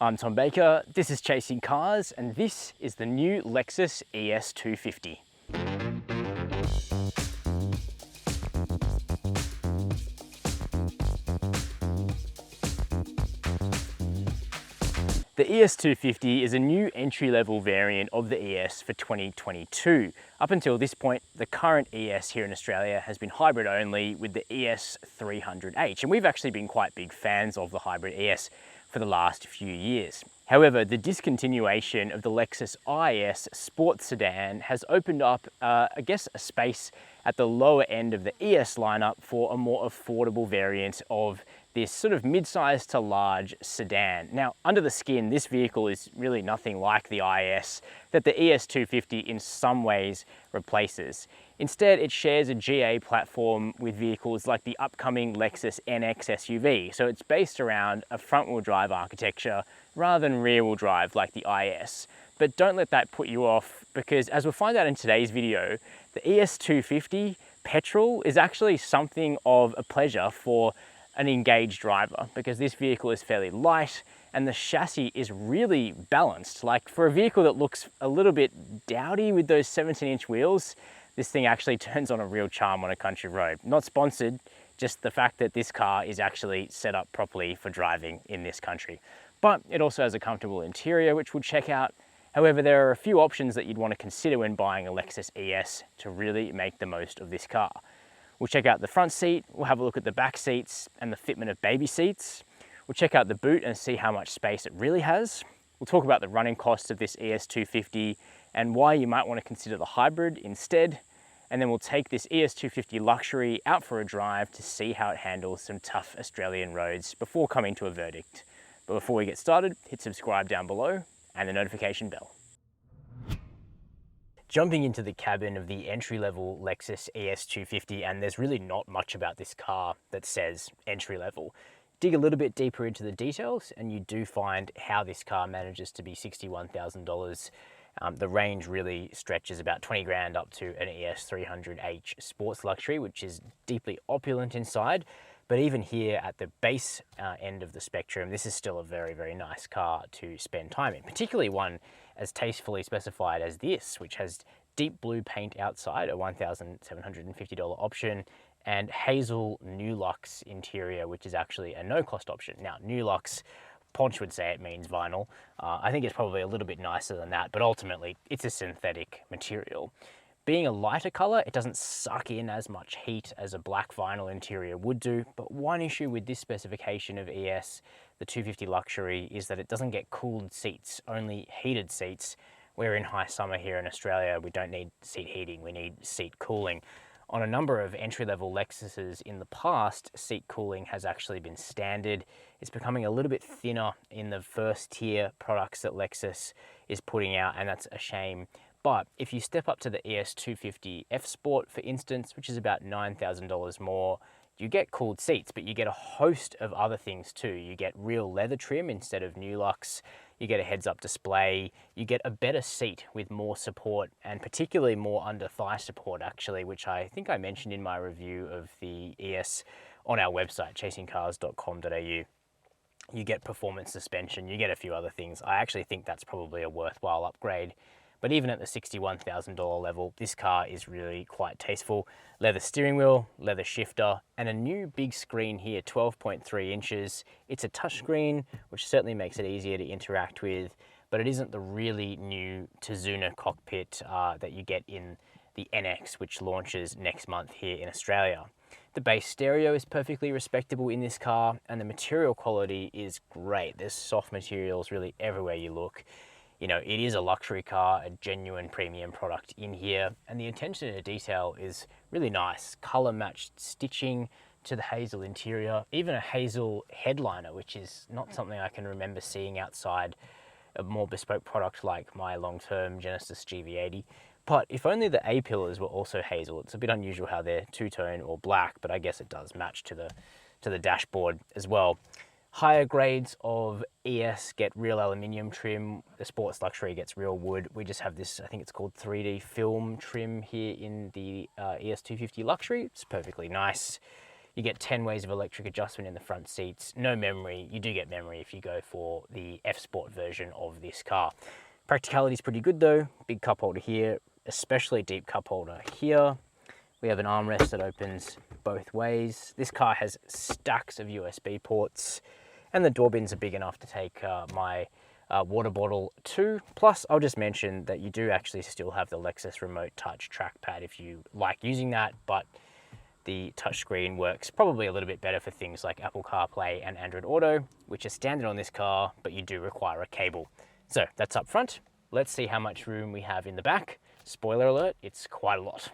I'm Tom Baker, this is Chasing Cars, and this is the new Lexus ES250. The ES250 is a new entry-level variant of the ES for 2022. Up until this point, the current ES here in Australia has been hybrid only with the ES300h, and we've actually been quite big fans of the hybrid ES for the last few years. However, the discontinuation of the Lexus ES Sports Sedan has opened up, a space at the lower end of the ES lineup for a more affordable variant of this sort of mid-size to large sedan. Now, under the skin, this vehicle is really nothing like the ES that the ES250 in some ways replaces. Instead, it shares a GA platform with vehicles like the upcoming Lexus NX SUV. So it's based around a front-wheel drive architecture rather than rear-wheel drive like the ES. But don't let that put you off, because as we'll find out in today's video, the ES250 petrol is actually something of a pleasure for an engaged driver, because this vehicle is fairly light and the chassis is really balanced. Like, for a vehicle that looks a little bit dowdy with those 17-inch wheels, this thing actually turns on a real charm on a country road. Not sponsored, just the fact that this car is actually set up properly for driving in this country. But it also has a comfortable interior, which we'll check out. However, there are a few options that you'd want to consider when buying a Lexus ES to really make the most of this car. We'll check out the front seat, we'll have a look at the back seats and the fitment of baby seats. We'll check out the boot and see how much space it really has. We'll talk about the running costs of this ES250 and why you might want to consider the hybrid instead. And then we'll take this ES250 Luxury out for a drive to see how it handles some tough Australian roads before coming to a verdict. But before we get started, hit subscribe down below and the notification bell. Jumping into the cabin of the entry-level Lexus ES250, and there's really not much about this car that says entry-level. Dig a little bit deeper into the details and you do find how this car manages to be $61,000. The range really stretches about 20 grand up to an ES300h Sports Luxury, which is deeply opulent inside. But even here at the base end of the spectrum, this is still a very, very nice car to spend time in, particularly one as tastefully specified as this, which has deep blue paint outside, a $1,750 option, and Hazel Nuluxe interior, which is actually a no-cost option. Now, Nuluxe, Ponch would say it means vinyl. I think it's probably a little bit nicer than that, but ultimately it's a synthetic material. Being a lighter color, it doesn't suck in as much heat as a black vinyl interior would do, but one issue with this specification of ES, the 250 Luxury, is that it doesn't get cooled seats, only heated seats. We're in high summer here in Australia, we don't need seat heating, we need seat cooling. On a number of entry-level Lexuses in the past, seat cooling has actually been standard. It's becoming a little bit thinner in the first tier products that Lexus is putting out, and that's a shame. But if you step up to the ES250 F Sport, for instance, which is about $9,000 more, you get cooled seats, but you get a host of other things too. You get real leather trim instead of Nuluxe, you get a heads-up display, you get a better seat with more support, and particularly more under-thigh support actually, which I think I mentioned in my review of the ES on our website, chasingcars.com.au. You get performance suspension, you get a few other things. I actually think that's probably a worthwhile upgrade. But even at the $61,000 level, this car is really quite tasteful. Leather steering wheel, leather shifter, and a new big screen here, 12.3 inches. It's a touchscreen, which certainly makes it easier to interact with, but it isn't the really new Tizuna cockpit that you get in the NX, which launches next month here in Australia. The base stereo is perfectly respectable in this car, and the material quality is great. There's soft materials really everywhere you look. You know, it is a luxury car, a genuine premium product in here, and the attention to detail is really nice. Color matched stitching to the Hazel interior, even a Hazel headliner, which is not something I can remember seeing outside a more bespoke product like my long-term Genesis GV80. But if only the A-pillars were also Hazel. It's a bit unusual how they're two-tone or black, but I guess it does match to the dashboard as well. Higher grades of ES get real aluminium trim. The Sports Luxury gets real wood. We just have this, I think it's called 3D film trim here in the ES250 Luxury. It's perfectly nice. You get 10 ways of electric adjustment in the front seats. No memory. You do get memory if you go for the F Sport version of this car. Practicality is pretty good though. Big cup holder here, especially deep cup holder here. We have an armrest that opens both ways. This car has stacks of USB ports, and the door bins are big enough to take my water bottle too. Plus, I'll just mention that you do actually still have the Lexus remote touch trackpad if you like using that, but the touchscreen works probably a little bit better for things like Apple CarPlay and Android Auto, which are standard on this car, but you do require a cable. So that's up front. Let's see how much room we have in the back. Spoiler alert, it's quite a lot.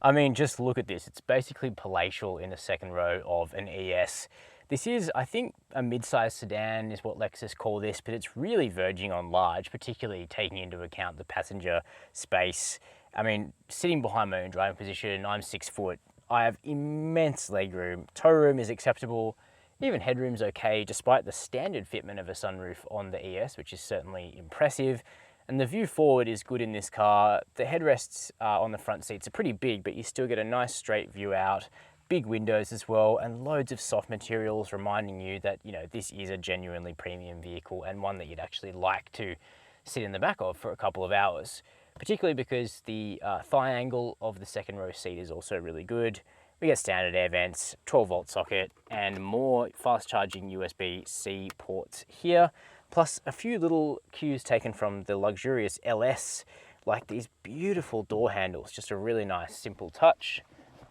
I mean, just look at this. It's basically palatial in the second row of an ES. This is, I think, a mid-size sedan is what Lexus call this, but it's really verging on large, particularly taking into account the passenger space. I mean, sitting behind my own driving position, I'm 6 foot. I have immense legroom. Tow room is acceptable. Even headroom's okay, despite the standard fitment of a sunroof on the ES, which is certainly impressive. And the view forward is good in this car. The headrests on the front seats are pretty big, but you still get a nice straight view out. Big windows as well, and loads of soft materials reminding you that, you know, this is a genuinely premium vehicle and one that you'd actually like to sit in the back of for a couple of hours. Particularly because the thigh angle of the second row seat is also really good. We get standard air vents, 12-volt socket, and more fast charging USB-C ports here, plus a few little cues taken from the luxurious LS, like these beautiful door handles, just a really nice simple touch.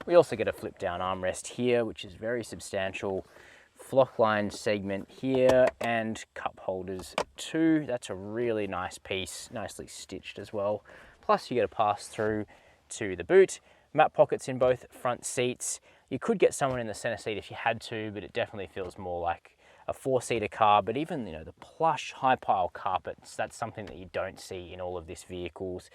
We also get a flip down armrest here, which is very substantial. Flock line segment here and cup holders too. That's a really nice piece, nicely stitched as well. Plus you get a pass through to the boot. Map pockets in both front seats. You could get someone in the center seat if you had to, but it definitely feels more like a 4-seater car. But even, you know, the plush high pile carpets, that's something that you don't see in all of this vehicle's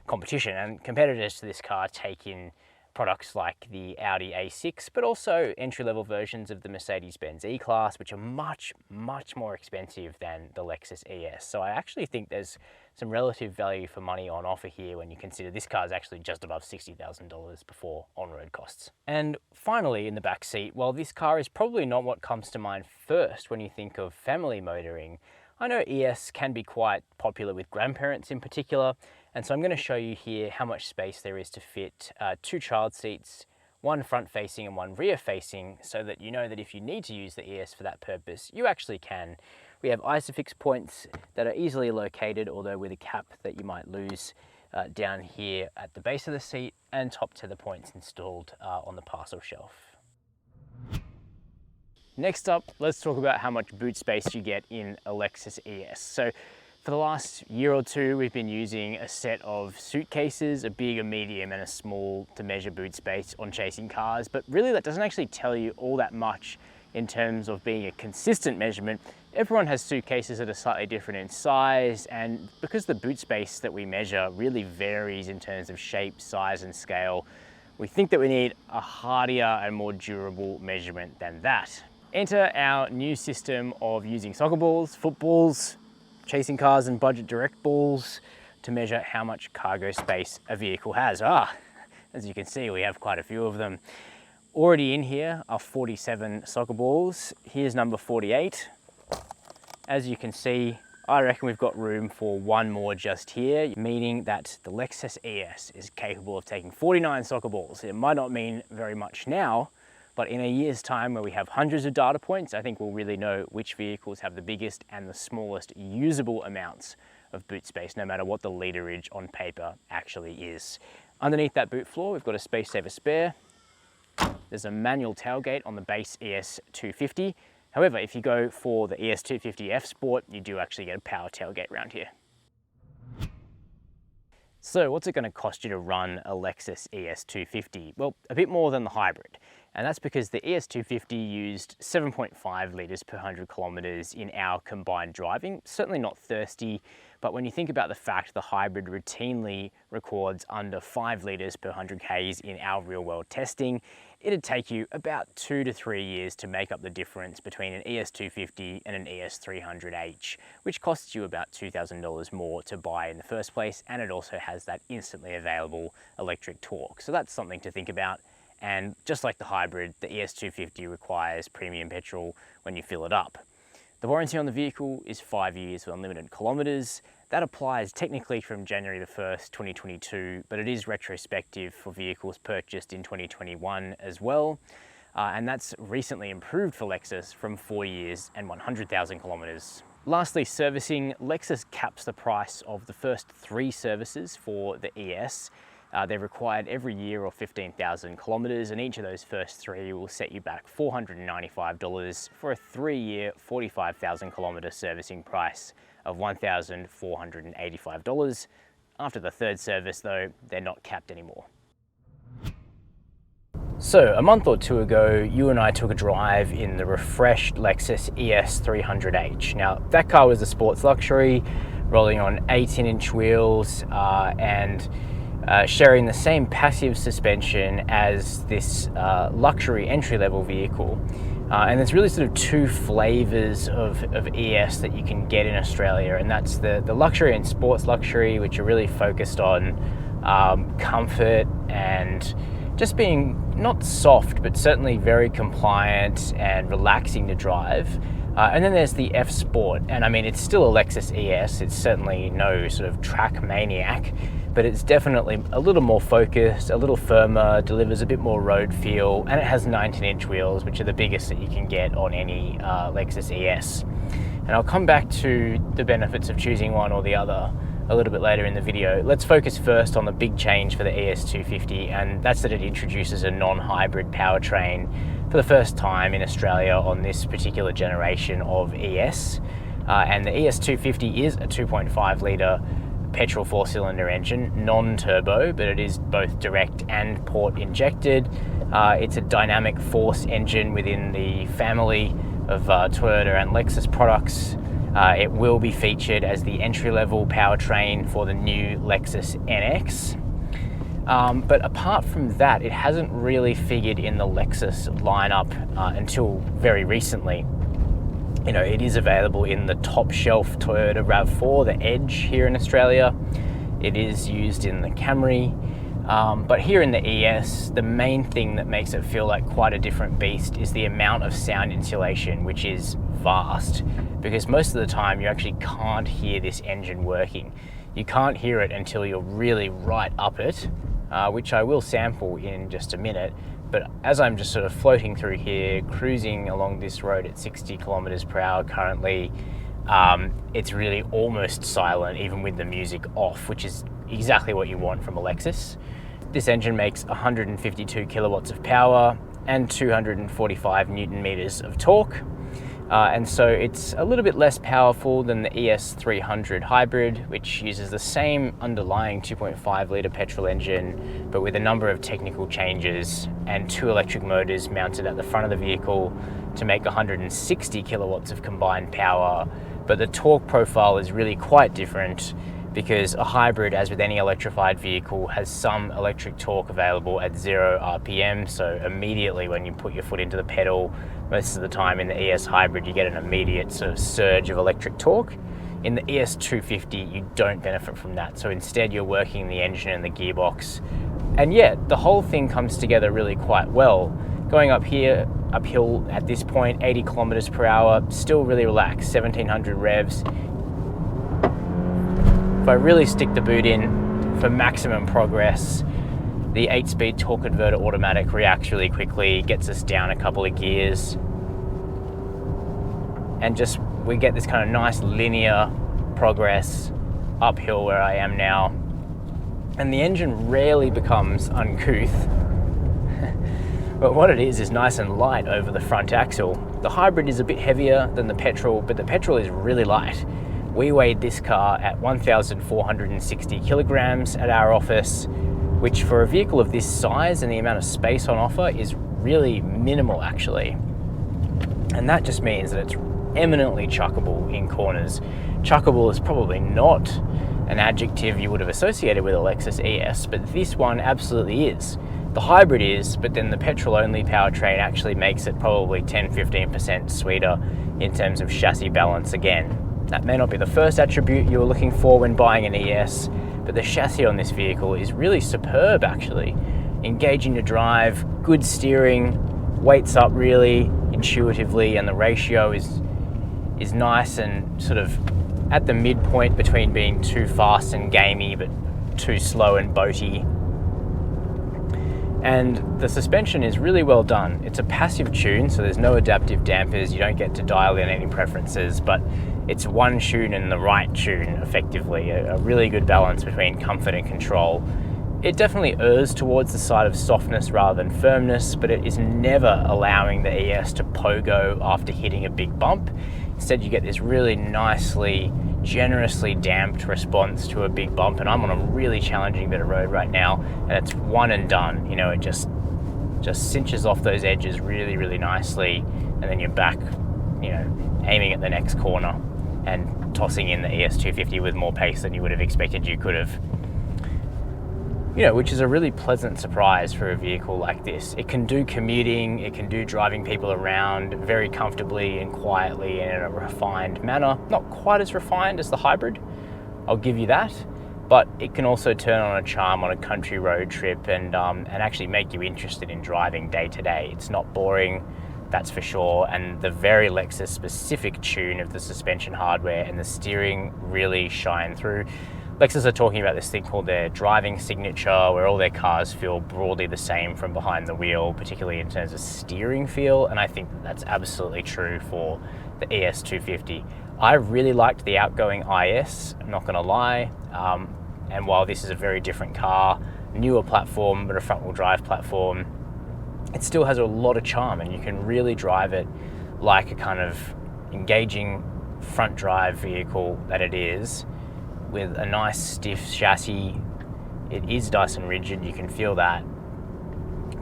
competition. And competitors to this car take in products like the Audi A6, but also entry-level versions of the Mercedes-Benz C-Class, which are much, much more expensive than the Lexus ES. So I actually think there's some relative value for money on offer here when you consider this car is actually just above $60,000 before on-road costs. And finally, in the back seat, while this car is probably not what comes to mind first when you think of family motoring, I know ES can be quite popular with grandparents in particular, and so I'm going to show you here how much space there is to fit 2 child seats, one front-facing and one rear-facing, so that you know that if you need to use the ES for that purpose, you actually can. We have ISOFIX points that are easily located, although with a cap that you might lose down here at the base of the seat, and top tether points installed on the parcel shelf. Next up, let's talk about how much boot space you get in a Lexus ES. So for the last year or two, we've been using a set of suitcases, a big, a medium, and a small to measure boot space on chasing cars, but really that doesn't actually tell you all that much in terms of being a consistent measurement. Everyone has suitcases that are slightly different in size, and because the boot space that we measure really varies in terms of shape, size, and scale, we think that we need a hardier and more durable measurement than that. Enter our new system of using soccer balls, footballs, chasing cars, and budget direct balls to measure how much cargo space a vehicle has. As you can see, we have quite a few of them. Already in here are 47 soccer balls. Here's number 48. As you can see, I reckon we've got room for one more just here, meaning that the Lexus ES is capable of taking 49 soccer balls. It might not mean very much now, but in a year's time where we have hundreds of data points, I think we'll really know which vehicles have the biggest and the smallest usable amounts of boot space, no matter what the literage on paper actually is. Underneath that boot floor, we've got a space saver spare. There's a manual tailgate on the base ES250. However, if you go for the ES250 F Sport, you do actually get a power tailgate around here. So what's it going to cost you to run a Lexus ES250? Well, a bit more than the hybrid. And that's because the ES250 used 7.5 litres per 100 kilometres in our combined driving. Certainly not thirsty, but when you think about the fact the hybrid routinely records under 5 litres per 100 Ks in our real world testing, it'd take you about 2 to 3 years to make up the difference between an ES250 and an ES300h, which costs you about $2,000 more to buy in the first place, and it also has that instantly available electric torque. So that's something to think about. and just like the hybrid, the ES250 requires premium petrol when you fill it up. The warranty on the vehicle is 5 years with unlimited kilometres. That applies technically from January the 1st, 2022, but it is retrospective for vehicles purchased in 2021 as well. And that's recently improved for Lexus from 4 years and 100,000 kilometres. Lastly, servicing. Lexus caps the price of the first 3 services for the ES. They're required every year or 15,000 kilometres, and each of those first 3 will set you back $495 for a 3-year, 45,000 kilometre servicing price of $1,485. After the 3rd service though, they're not capped anymore. So a month or 2 ago, you and I took a drive in the refreshed Lexus ES300h. Now that car was a sports luxury, rolling on 18-inch wheels and sharing the same passive suspension as this luxury entry-level vehicle. And there's really sort of 2 flavors of ES that you can get in Australia, and that's the luxury and sports luxury, which are really focused on comfort and just being not soft, but certainly very compliant and relaxing to drive. And then there's the F Sport, and I mean, it's still a Lexus ES. It's certainly no sort of track maniac, but it's definitely a little more focused, a little firmer, delivers a bit more road feel, and it has 19-inch wheels, which are the biggest that you can get on any Lexus ES. And I'll come back to the benefits of choosing one or the other a little bit later in the video. Let's focus first on the big change for the ES250, and that's that it introduces a non-hybrid powertrain for the first time in Australia on this particular generation of ES. And the ES250 is a 2.5 litre petrol 4-cylinder engine, non-turbo, but it is both direct and port injected. It's a dynamic force engine within the family of Toyota and Lexus products. It will be featured as the entry-level powertrain for the new Lexus NX. But apart from that, it hasn't really figured in the Lexus lineup until very recently. You know, it is available in the top shelf Toyota RAV4, the Edge here in Australia. It is used in the Camry. But here in the ES, the main thing that makes it feel like quite a different beast is the amount of sound insulation, which is vast, because most of the time you actually can't hear this engine working. You can't hear it until you're really right up it, which I will sample in just a minute. But as I'm just sort of floating through here, cruising along this road at 60 kilometers per hour currently, it's really almost silent, even with the music off, which is exactly what you want from a Lexus. This engine makes 152 kilowatts of power and 245 Newton meters of torque. And so it's a little bit less powerful than the ES300 hybrid, which uses the same underlying 2.5 litre petrol engine, but with a number of technical changes and 2 electric motors mounted at the front of the vehicle to make 160 kilowatts of combined power. But the torque profile is really quite different, because a hybrid, as with any electrified vehicle, has some electric torque available at 0 RPM. So immediately when you put your foot into the pedal, most of the time in the ES hybrid, you get an immediate sort of surge of electric torque. In the ES250, you don't benefit from that. So instead you're working the engine and the gearbox. And yet the whole thing comes together really quite well. Going up here, uphill at this point, 80 kilometers per hour, still really relaxed, 1700 revs. If I really stick the boot in for maximum progress, the 8-speed torque converter automatic reacts really quickly, gets us down a couple of gears, and just we get this kind of nice linear progress uphill where I am now. And the engine rarely becomes uncouth, but what it is nice and light over the front axle. The hybrid is a bit heavier than the petrol, but the petrol is really light. We weighed this car at 1,460 kilograms at our office, which for a vehicle of this size and the amount of space on offer is really minimal actually. And that just means that it's eminently chuckable in corners. Chuckable is probably not an adjective you would have associated with a Lexus ES, but this one absolutely is. The hybrid is, but then the petrol-only powertrain actually makes it probably 10-15% sweeter in terms of chassis balance again. That may not be the first attribute you were looking for when buying an ES, but the chassis on this vehicle is really superb actually. engaging to drive, good steering, weights up really intuitively, and the ratio is nice and sort of at the midpoint between being too fast and gamey but too slow and boaty. And the suspension is really well done. It's a passive tune, so there's no adaptive dampers. You don't get to dial in any preferences, but it's one tune and the right tune effectively. A really good balance between comfort and control. It definitely errs towards the side of softness rather than firmness, but it is never allowing the ES to pogo after hitting a big bump. Instead, you get this really nicely, generously damped response to a big bump, and I'm on a really challenging bit of road right now, and it's one and done. You know, it just cinches off those edges really, really nicely, and then you're back, you know, aiming at the next corner and tossing in the ES250 with more pace than you would have expected you could have. You know, which is a really pleasant surprise for a vehicle like this. It can do commuting, it can do driving people around very comfortably and quietly and in a refined manner. Not quite as refined as the hybrid, I'll give you that, but it can also turn on a charm on a country road trip and actually make you interested in driving day to day. It's not boring, that's for sure, and the very Lexus specific tune of the suspension hardware and the steering really shine through. Lexus are talking about this thing called their driving signature, where all their cars feel broadly the same from behind the wheel, particularly in terms of steering feel, and I think that's absolutely true for the ES250. I really liked the outgoing IS, I'm not gonna lie, and while this is a very different car, newer platform, but a front-wheel drive platform, it still has a lot of charm, and you can really drive it like a kind of engaging front drive vehicle that it is, with a nice stiff chassis. It is nice and rigid, you can feel that.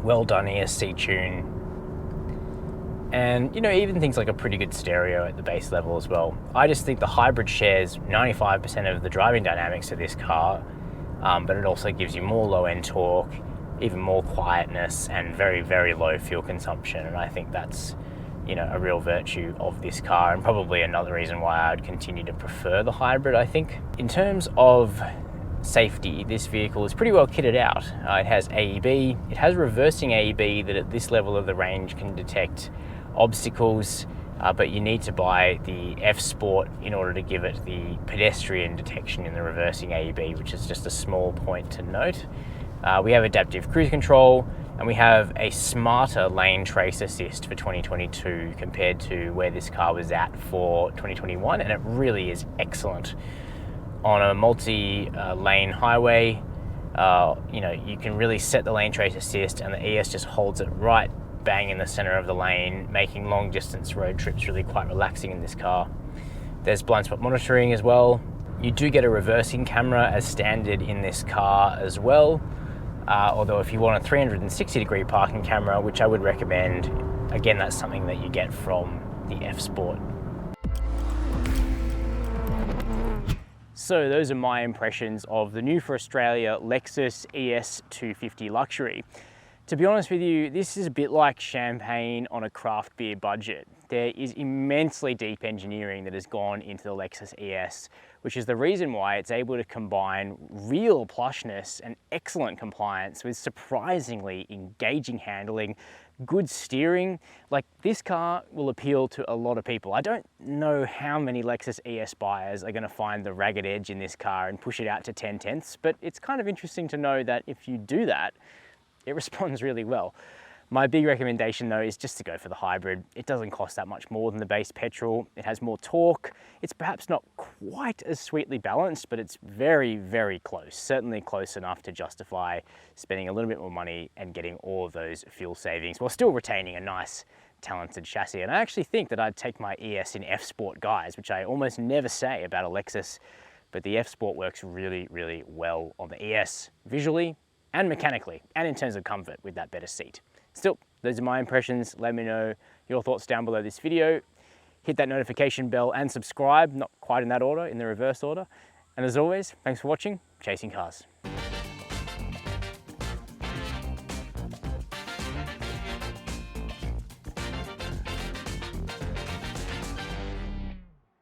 Well done ESC tune. And you know, even things like a pretty good stereo at the base level as well. I just think the hybrid shares 95% of the driving dynamics of this car, but it also gives you more low-end torque, even more quietness, and very, very low fuel consumption. And I think that's, you know, a real virtue of this car, and probably another reason why I'd continue to prefer the hybrid, I think. In terms of safety, this vehicle is pretty well kitted out. It has AEB, it has reversing AEB that at this level of the range can detect obstacles, but you need to buy the F Sport in order to give it the pedestrian detection in the reversing AEB, which is just a small point to note. We have adaptive cruise control, and we have a smarter lane trace assist for 2022 compared to where this car was at for 2021, and it really is excellent. On a multi-lane highway, you know, you can really set the lane trace assist, and the ES just holds it right bang in the center of the lane, making long distance road trips really quite relaxing in this car. There's blind spot monitoring as well. You do get a reversing camera as standard in this car as well. Although if you want a 360-degree parking camera, which I would recommend, again, that's something that you get from the F Sport. So those are my impressions of the new for Australia Lexus ES250 Luxury. To be honest with you, this is a bit like champagne on a craft beer budget. There is immensely deep engineering that has gone into the Lexus ES, which is the reason why it's able to combine real plushness and excellent compliance with surprisingly engaging handling, good steering. Like, this car will appeal to a lot of people. I don't know how many Lexus ES buyers are gonna find the ragged edge in this car and push it out to 10/10ths, but it's kind of interesting to know that if you do that, it responds really well. My big recommendation though is just to go for the hybrid. It doesn't cost that much more than the base petrol. It has more torque. It's perhaps not quite as sweetly balanced, but it's very, very close. Certainly close enough to justify spending a little bit more money and getting all of those fuel savings while still retaining a nice, talented chassis. And I actually think that I'd take my ES in F Sport guise, which I almost never say about a Lexus, but the F Sport works really, really well on the ES visually and mechanically, and in terms of comfort with that better seat. Still, those are my impressions. Let me know your thoughts down below this video. Hit that notification bell and subscribe, not quite in that order, in the reverse order. And as always, thanks for watching Chasing Cars.